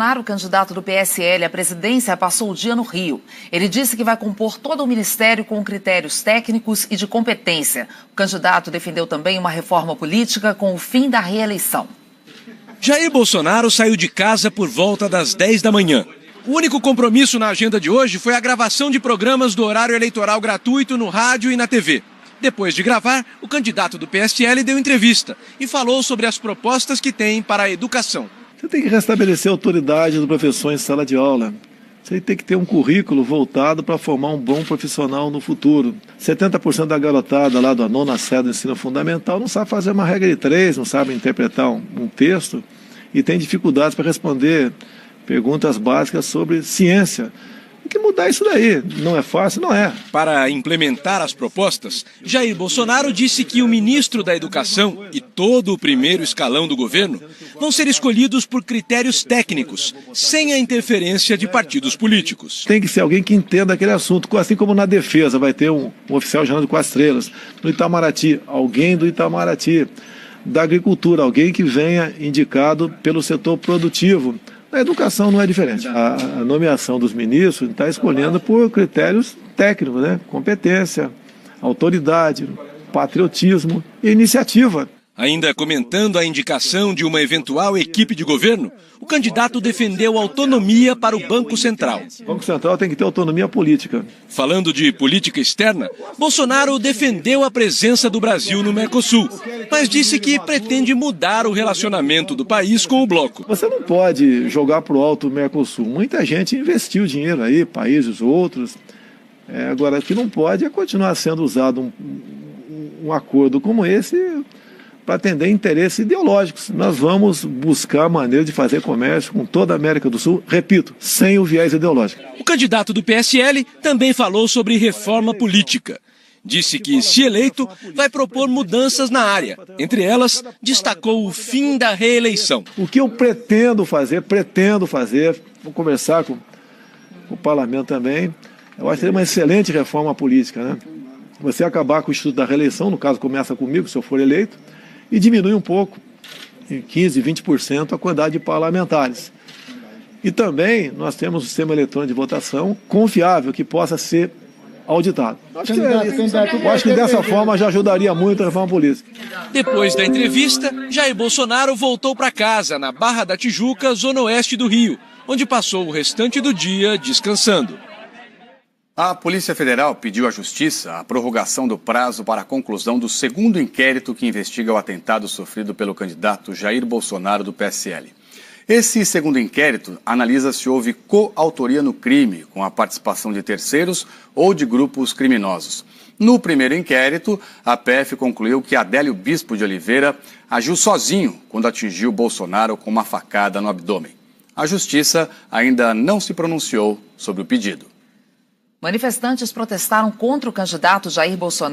O candidato do PSL à presidência passou o dia no Rio. Ele disse que vai compor todo o ministério com critérios técnicos e de competência. O candidato defendeu também uma reforma política com o fim da reeleição. Jair Bolsonaro saiu de casa por volta das 10 da manhã. O único compromisso na agenda de hoje foi a gravação de programas do horário eleitoral gratuito no rádio e na TV. Depois de gravar, o candidato do PSL deu entrevista e falou sobre as propostas que tem para a educação. Você tem que restabelecer a autoridade do professor em sala de aula. Você tem que ter um currículo voltado para formar um bom profissional no futuro. 70% da garotada lá da nona série do ensino fundamental não sabe fazer uma regra de 3, não sabe interpretar um texto e tem dificuldades para responder perguntas básicas sobre ciência. Tem que mudar isso daí. Não é fácil? Não é. Para implementar as propostas, Jair Bolsonaro disse que o ministro da Educação e todo o primeiro escalão do governo vão ser escolhidos por critérios técnicos, sem a interferência de partidos políticos. Tem que ser alguém que entenda aquele assunto, assim como na defesa vai ter um oficial general de 4 estrelas. No Itamaraty, alguém do Itamaraty. Da agricultura, alguém que venha indicado pelo setor produtivo. A educação não é diferente. A nomeação dos ministros está escolhendo por critérios técnicos, né? Competência, autoridade, patriotismo e iniciativa. Ainda comentando a indicação de uma eventual equipe de governo, o candidato defendeu autonomia para o Banco Central. O Banco Central tem que ter autonomia política. Falando de política externa, Bolsonaro defendeu a presença do Brasil no Mercosul, mas disse que pretende mudar o relacionamento do país com o bloco. Você não pode jogar para o alto o Mercosul. Muita gente investiu dinheiro aí, países outros. Agora, o que não pode é continuar sendo usado um acordo como esse para atender interesses ideológicos. Nós vamos buscar maneira de fazer comércio com toda a América do Sul, repito, sem o viés ideológico. O candidato do PSL também falou sobre reforma política. Disse que, se eleito, vai propor mudanças na área. Entre elas, destacou o fim da reeleição. O que eu pretendo fazer, vou conversar com o parlamento também, eu acho que seria uma excelente reforma política, né? Você acabar com o instituto da reeleição, no caso começa comigo, se eu for eleito, e diminui um pouco, em 15%, 20%, a quantidade de parlamentares. E também nós temos um sistema eletrônico de votação confiável, que possa ser auditado. Eu acho que dessa forma já ajudaria muito a reforma política. Depois da entrevista, Jair Bolsonaro voltou para casa, na Barra da Tijuca, zona oeste do Rio, onde passou o restante do dia descansando. A Polícia Federal pediu à Justiça a prorrogação do prazo para a conclusão do segundo inquérito que investiga o atentado sofrido pelo candidato Jair Bolsonaro do PSL. Esse segundo inquérito analisa se houve coautoria no crime, com a participação de terceiros ou de grupos criminosos. No primeiro inquérito, a PF concluiu que Adélio Bispo de Oliveira agiu sozinho quando atingiu Bolsonaro com uma facada no abdômen. A Justiça ainda não se pronunciou sobre o pedido. Manifestantes protestaram contra o candidato Jair Bolsonaro.